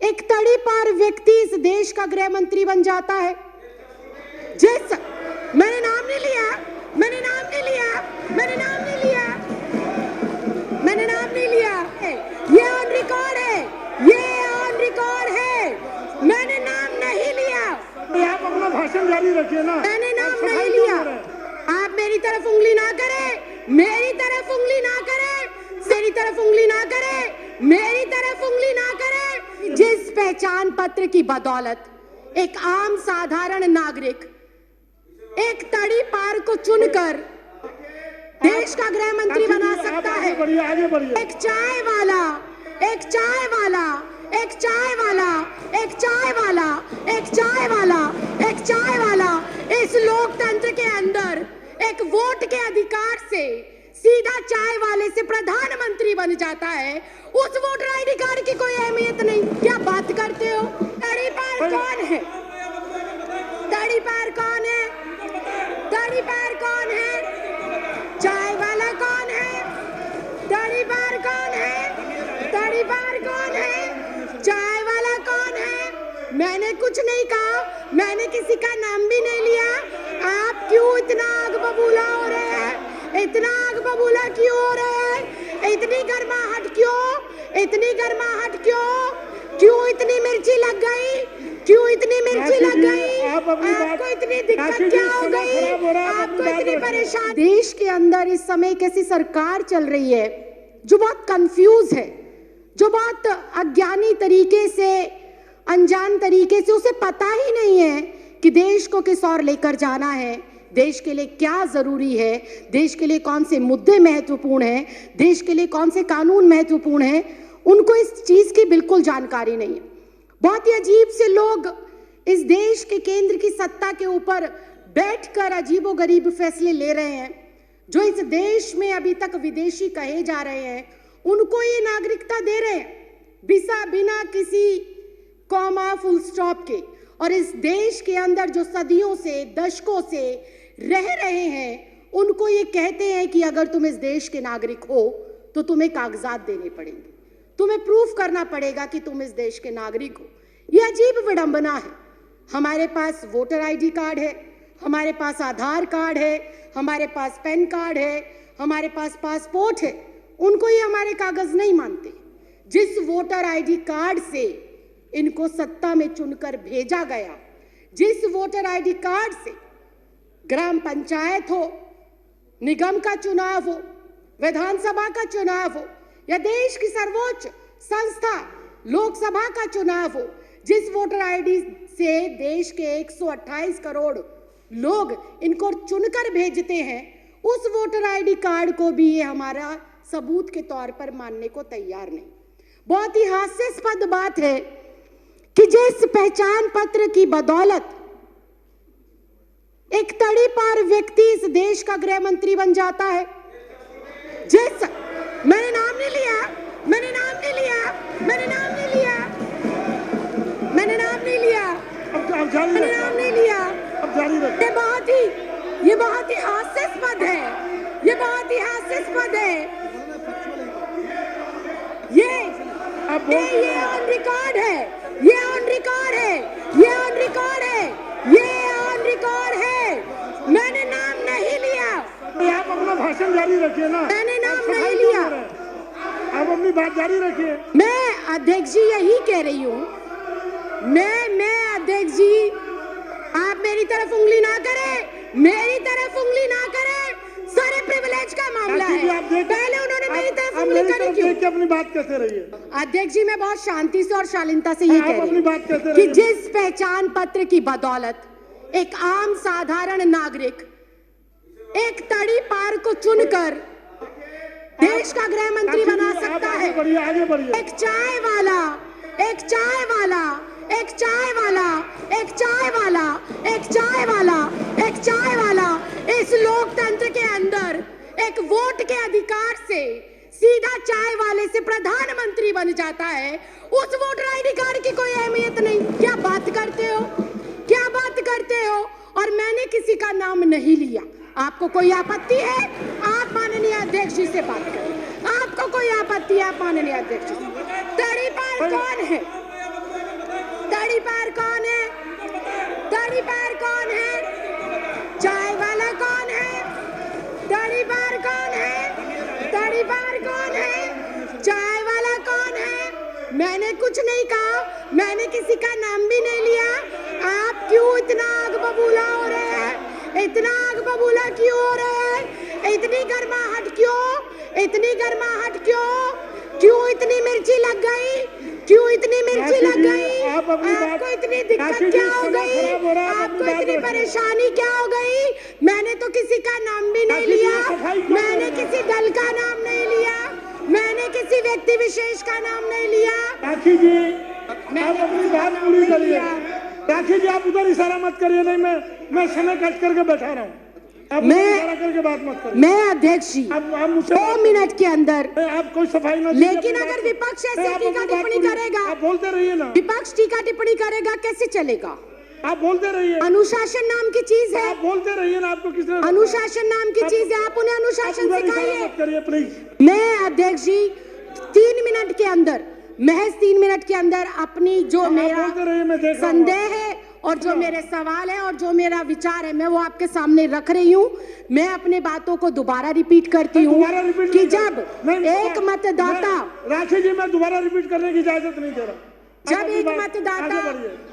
एक तड़ी पार व्यक्ति इस देश का गृह मंत्री बन जाता है। जिस मैंने नाम नहीं लिया, मैंने नाम नहीं लिया, मैंने नाम नहीं लिया, मैंने नाम नहीं लिया, ये ऑन रिकॉर्ड है, ये ऑन रिकॉर्ड है, मैंने नाम नहीं लिया। आप अपना भाषण जारी रखिए ना। मैंने नाम नहीं लिया। आप मेरी तरफ उंगली ना करें, मेरी तरफ उंगली ना करें, मेरी तरफ उंगली ना करें, मेरी तरफ उंगली ना करें। जिस पहचान पत्र की बदौलत एक आम साधारण नागरिक एक तड़ी पार को चुनकर देश का गृह मंत्री बना सकता है। आगे बढ़िए। एक चाय वाला, एक चाय वाला, एक चाय वाला, एक चाय वाला, एक चाय वाला, एक चाय वाला इस लोकतंत्र के अंदर एक वोट के अधिकार से सीधा चाय वाले से प्रधानमंत्री बन जाता है। उस वोटर आईडी कार्ड की कोई अहमियत नहीं। क्या बात करते हो? तड़ी पार कौन है? तड़ी पार कौन है? तड़ी पार कौन है? चाय वाला कौन है? तड़ी पार कौन है? तड़ी पार कौन है? चाय वाला कौन है? मैंने कुछ नहीं कहा, मैंने किसी का नाम भी नहीं लिया। आप क्यों इतना आग बबूला हो रहे हैं? इतना आग बबूला क्यों हो रहे हैं? इतनी गर्माहट क्यों? इतनी गर्माहट क्यों? क्यों इतनी मिर्ची लग गई? क्यों इतनी मिर्ची लग गई? आपको इतनी दिक्कत क्या हो गई? आपको इतनी परेशानी? देश के अंदर इस समय एक ऐसी सरकार चल रही है जो बहुत कंफ्यूज है, जो बहुत अज्ञानी तरीके से, अनजान तरीके से, उसे पता ही नहीं है कि देश को किस ओर लेकर जाना है, देश के लिए क्या जरूरी है, देश के लिए कौन से मुद्दे महत्वपूर्ण हैं, देश के लिए कौन से कानून महत्वपूर्ण हैं। उनको इस चीज की बिल्कुल जानकारी नहीं है। बहुत ही अजीब से लोग इस देश के केंद्र की सत्ता के ऊपर बैठकर अजीबोगरीब फैसले ले रहे हैं। जो इस देश में अभी तक विदेशी कहे जा रहे हैं, उनको ये नागरिकता दे रहे हैं बिना किसी कॉमा फुल स्टॉप के। और इस देश के अंदर जो सदियों से, दशकों से रह रहे हैं, उनको ये कहते हैं कि अगर तुम इस देश के नागरिक हो तो तुम्हें कागजात देने पड़ेंगे, तुम्हें प्रूफ करना पड़ेगा कि तुम इस देश के नागरिक हो। ये अजीब विडंबना है। हमारे पास वोटर आईडी कार्ड है, हमारे पास आधार कार्ड है, हमारे पास पैन कार्ड है, हमारे पास पासपोर्ट है। उनको ये हमारे कागज नहीं मानते। जिस वोटर आईडी कार्ड से इनको सत्ता में चुनकर भेजा गया, जिस वोटर आईडी कार्ड से ग्राम पंचायत हो, निगम का चुनाव हो, विधानसभा का चुनाव हो या देश की सर्वोच्च संस्था लोकसभा का चुनाव हो, जिस वोटर आईडी से देश के 128 करोड़ लोग इनको चुनकर भेजते हैं, उस वोटर आईडी कार्ड को भी ये हमारा सबूत के तौर पर मानने को तैयार नहीं। बहुत ही हास्यास्पद बात है कि जिस पहचान पत्र की बदौलत एक तड़ी पार व्यक्ति इस देश का गृह मंत्री बन जाता है। जिस मैंने नाम नहीं लिया, मैंने नाम नहीं लिया, मैंने नाम नहीं लिया, मैंने नाम नहीं लिया, मैंने नाम नहीं लिया। ये बहुत ही हास्यास्पद है, ये बहुत ही हास्यास्पद है। ये ऑन रिकॉर्ड है, ये ऑन रिकॉर्ड है, ये ऑन रिकॉर्ड है, ये ऑन रिकॉर्ड है। मैंने नाम नहीं लिया। आप अपना भाषण जारी रखिए ना। मैंने नाम नहीं लिया। आप अपनी बात जारी रखिए। मैं अध्यक्ष जी यही कह रही हूँ, मैं अध्यक्ष जी, आप मेरी तरफ उंगली ना करें, मेरी तरफ उंगली ना करें। सारे प्रिविलेज का मामला है। पहले उन्होंने मेरी तरफ उंगली करी क्यों? अपनी बात कहते रहिए। अध्यक्ष जी, मैं बहुत शांति से और शालीनता से ये कह रही हूँ कि जिस पहचान पत्र की बदौलत एक आम साधारण नागरिक एक तड़ी पार को चुनकर देश का गृह मंत्री बना सकता है। आगे बढ़िए। एक चाय वाला, एक चाय वाला, एक चाय वाला, एक चाय वाला, एक चाय वाला, एक चाय वाला इस लोकतंत्र के अंदर एक वोट के अधिकार से सीधा चाय वाले से प्रधानमंत्री बन जाता है। उस वोटर आईडी कार्ड की कोई अहमियत नहीं। क्या बात करते हो? क्या बात करते हो? और मैंने किसी का नाम नहीं लिया। आपको कोई आपत्ति है? आप माननीय अध्यक्ष जी से बात करें। आपको कोई आपत्ति है? आप माननीय अध्यक्ष जी से। तड़ी पार कौन है? दाढ़ी पैर कौन है? दाढ़ी पैर कौन है? चाय वाला कौन है? दाढ़ी पैर कौन है? दाढ़ी पैर कौन है? चाय वाला कौन है? मैंने कुछ नहीं कहा, मैंने किसी का नाम भी नहीं लिया। आप क्यों इतना आग बबूला हो रहे हैं? इतना आग बबूला क्यों हो रहे हैं? इतनी गर्माहट क्यों? इतनी गर्माहट क्यों? क्यों इतनी मिर्ची लग गई? क्यों इतनी मिर्ची लग गई? आपको इतनी दिक्कत क्या हो गई? आपको इतनी परेशानी क्या हो गई? मैंने तो किसी का नाम भी नहीं लिया, मैंने किसी दल का नाम नहीं लिया, मैंने किसी व्यक्ति विशेष का नाम नहीं लिया। राखी जी, आप अपनी बात पूरी करिए। राखी जी, आप उधर इशारा मत करिए। नहीं, मैं समय कट करके बैठा रहा हूँ। मैं अध्यक्ष जी 2 मिनट के अंदर, आप कोई सफाई ना, लेकिन अगर विपक्ष ऐसे टीका टिप्पणी करेगा, आप बोलते रहिए ना। विपक्ष टीका टिप्पणी करेगा कैसे चलेगा? आप बोलते रहिए। अनुशासन नाम की चीज है, आप बोलते रहिए ना। आपको किसने? अनुशासन नाम की चीज है, आप उन्हें अनुशासन सिखाइए। करिए प्लीज। मैं अध्यक्ष जी 3 मिनट के अंदर, महज 3 मिनट के अंदर अपनी जो मेरा संदेह है और जो मेरे सवाल है और जो मेरा विचार है, मैं वो आपके सामने रख रही हूँ। मैं अपने बातों को दोबारा रिपीट करती हूँ कि जब एक मतदाता, राखी जी, मैं दोबारा रिपीट करने की इजाजत नहीं दे रहा। जब एक मतदाता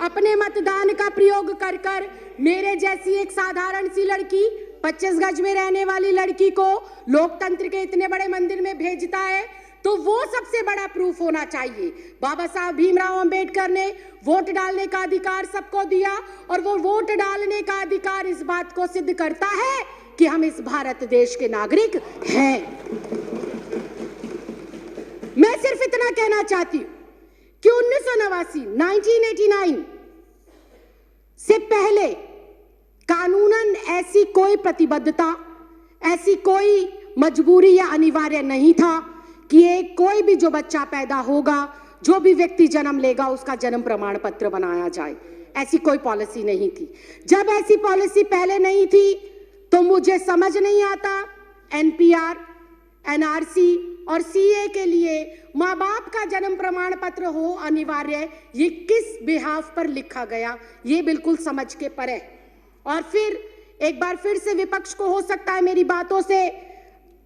अपने मतदान का प्रयोग कर कर मेरे जैसी एक साधारण सी लड़की, 25 गज में रहने वाली लड़की को लोकतंत्र के इतने बड़े मंदिर में भेजता है, तो वो सबसे बड़ा प्रूफ होना चाहिए। बाबा साहब भीमराव अंबेडकर ने वोट डालने का अधिकार सबको दिया, और वो वोट डालने का अधिकार इस बात को सिद्ध करता है कि हम इस भारत देश के नागरिक हैं। मैं सिर्फ इतना कहना चाहती हूं कि 1989 से पहले कानूनन ऐसी कोई प्रतिबद्धता, ऐसी कोई मजबूरी या अनिवार्य नहीं था कि एक कोई भी जो बच्चा पैदा होगा, जो भी व्यक्ति जन्म लेगा, उसका जन्म प्रमाण पत्र बनाया जाए। ऐसी कोई पॉलिसी नहीं थी। जब ऐसी पॉलिसी पहले नहीं थी तो मुझे समझ नहीं आता एनपीआर, एनआरसी और सीए के लिए माँ बाप का जन्म प्रमाण पत्र हो अनिवार्य, ये किस बिहाफ पर लिखा गया, ये बिल्कुल समझ के परे। और फिर एक बार फिर से विपक्ष को हो सकता है मेरी बातों से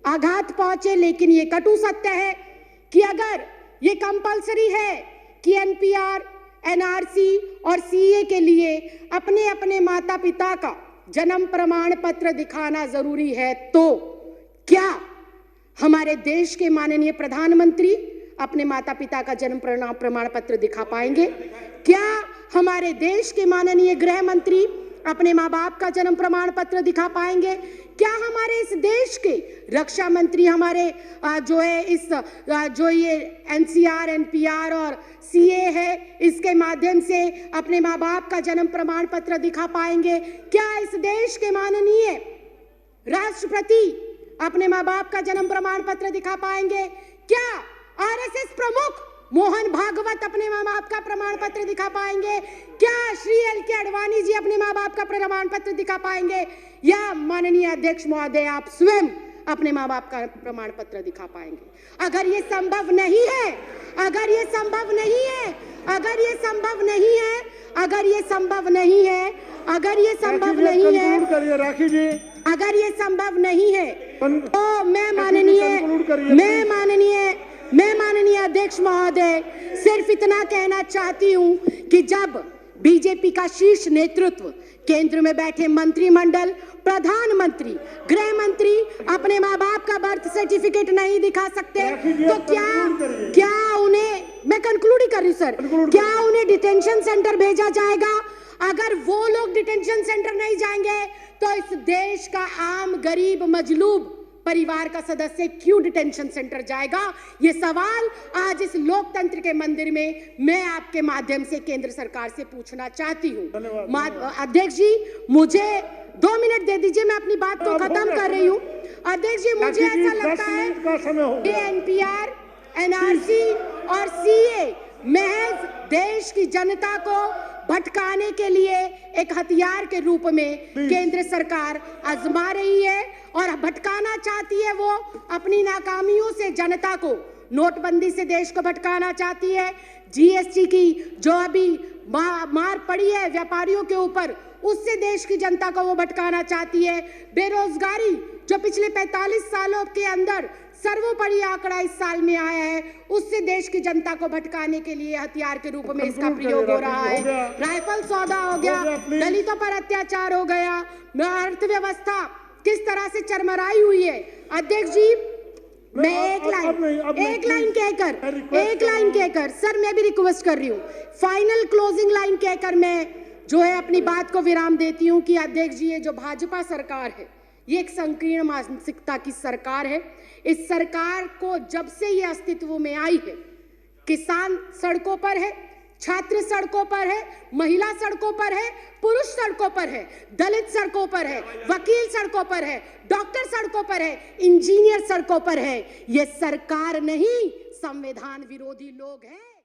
आघात पहुंचे, लेकिन ये कटु सत्य है कि अगर ये कंपलसरी है कि एनपीआर, एनआरसी और सीए के लिए अपने अपने माता पिता का जन्म प्रमाण पत्र दिखाना जरूरी है, तो क्या हमारे देश के माननीय प्रधानमंत्री अपने माता पिता का जन्म प्रमाण पत्र दिखा पाएंगे? क्या हमारे देश के माननीय गृह मंत्री अपने माँ बाप का जन्म प्रमाण पत्र दिखा पाएंगे? क्या हमारे इस देश के रक्षा मंत्री, हमारे जो ये एनसीआर, एनपीआर और सीए है, इसके माध्यम से अपने माँ बाप का जन्म प्रमाण पत्र दिखा पाएंगे? क्या इस देश के माननीय राष्ट्रपति अपने माँ बाप का जन्म प्रमाण पत्र दिखा पाएंगे? क्या आरएसएस प्रमुख मोहन भागवत अपने माँ बाप का प्रमाण पत्र दिखा पाएंगे? क्या श्री एल.के. आडवाणी जी अपने माँ बाप का प्रमाण पत्र दिखा पाएंगे? या माननीय अध्यक्ष महोदय आप स्वयं अपने माँ बाप का प्रमाण पत्र दिखा पाएंगे? अगर ये संभव नहीं है, अगर ये संभव नहीं है, अगर ये संभव नहीं है, अगर ये संभव नहीं है, अगर ये संभव नहीं है, राखी जी, अगर ये संभव नहीं है, तो मैं माननीय अध्यक्ष महोदय सिर्फ इतना कहना चाहती हूं कि जब बीजेपी का शीर्ष नेतृत्व, केंद्र में बैठे मंत्रिमंडल, प्रधानमंत्री, गृह मंत्री अपने माँ बाप का बर्थ सर्टिफिकेट नहीं दिखा सकते, तो क्या उन्हें, मैं कंक्लूड ही कर रही हूं सर, क्या उन्हें डिटेंशन सेंटर भेजा जाएगा? अगर वो लोग डिटेंशन सेंटर नहीं जाएंगे तो इस देश का आम गरीब मजलूब परिवार का सदस्य क्यों डिटेंशन सेंटर जाएगा? ये सवाल आज इस लोकतंत्र के मंदिर में मैं आपके माध्यम से केंद्र सरकार से पूछना चाहती हूँ। अध्यक्ष जी, मुझे 2 मिनट दे दीजिए, मैं अपनी बात को खत्म कर रही हूँ। अध्यक्ष जी, मुझे ऐसा लगता है कि एनपीआर, एनआरसी और सीए महज देश की जनता को भटकाने के लिए एक हथियार के रूप में केंद्र सरकार आजमा रही है और भटकाना चाहती है। वो अपनी नाकामियों से जनता को, नोटबंदी से देश को भटकाना चाहती है, जीएसटी की जो अभी मार पड़ी है व्यापारियों के ऊपर, उससे देश की जनता को वो भटकाना चाहती है। बेरोजगारी जो पिछले 45 सालों के अंदर सर्वोपरि आंकड़ा इस साल में आया है, उससे देश की जनता को भटकाने के लिए हथियार के रूप में इसका प्रयोग हो रहा है। राइफल सौदा हो गया, दलितों पर अत्याचार हो गया, अर्थव्यवस्था किस तरह से चरमराई हुई है। अध्यक्ष जी, मैं एक लाइन कहकर सर मैं भी रिक्वेस्ट कर रही हूँ, फाइनल क्लोजिंग लाइन कहकर मैं जो है अपनी बात को विराम देती हूँ कि अध्यक्ष जी, ये जो भाजपा सरकार है ये एक संकीर्ण मानसिकता की सरकार है। इस सरकार को जब से ये अस्तित्व में आई है, किसान सड़कों पर है, छात्र सड़कों पर है, महिला सड़कों पर है, पुरुष सड़कों पर है, दलित सड़कों पर है, वकील सड़कों पर है, डॉक्टर सड़कों पर है, इंजीनियर सड़कों पर है। ये सरकार नहीं, संविधान विरोधी लोग हैं।